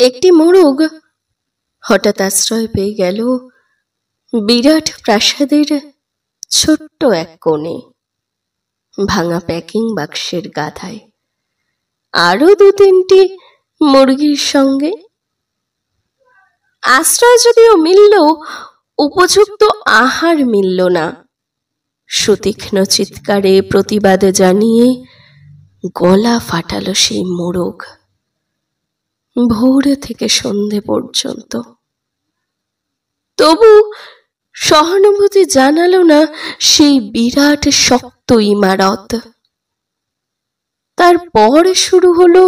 একটি মোরগ হঠাৎ আশ্রয় পেয়ে গেল বিরাট প্রাসাদের ছোট্ট এক কোণে, ভাঙা প্যাকিং বাক্সের গাথায়, আরো দু তিনটি মুরগির সঙ্গে। আশ্রয় যদিও মিলল, উপযুক্ত আহার মিলল না। সুতীক্ষ্ণ চিৎকারে প্রতিবাদ জানিয়ে গলা ফাটালো সেই মোরগ ভোর থেকে সন্ধে পর্যন্ত। তবু সহানুভূতি জানালো না সেই বিরাট শক্ত ইমারত। তারপর শুরু হলো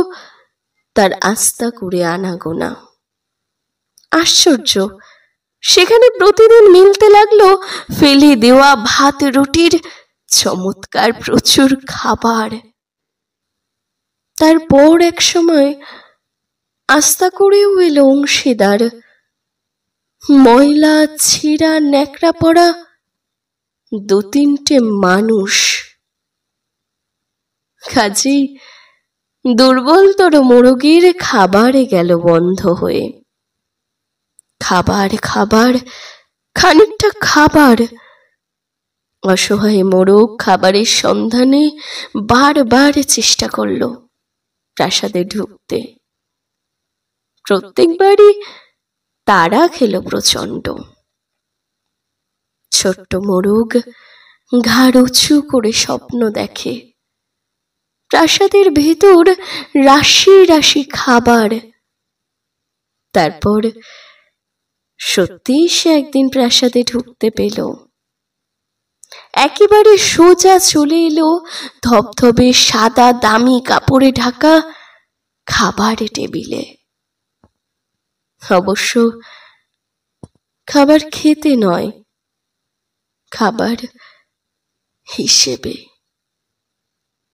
তার আস্থা করে আনাগোনা। আশ্চর্য, সেখানে প্রতিদিন মিলতে লাগলো ফেলে দেওয়া ভাত রুটির চমৎকার প্রচুর খাবার। তারপর এক সময় আস্থা করেও এলো অংশীদার, ময়লা ছিঁড়া ন্যাকড়া পড়া দু তিনটে মানুষ। কাজেই দুর্বলতর মোরগের খাবারে গেল বন্ধ হয়ে। খাবার খাবার, খানিকটা খাবার। অসহায় মোরগ খাবারের সন্ধানে বারবার চেষ্টা করল প্রাসাদে ঢুকতে। প্রত্যেকবারই তাড়া খেল প্রচণ্ড। ছোট্ট মোরগ ঘাড় উঁচু করে স্বপ্ন দেখে, প্রাসাদের ভেতর রাশি রাশি খাবার। তারপর সত্যিই সে একদিন প্রাসাদে ঢুকতে পেল। একেবারে সোজা চলে এলো ধবধবে সাদা দামি কাপড়ে ঢাকা খাবার টেবিলে। অবশ্য খাবার খেতে নয়, খাবার হিসেবে।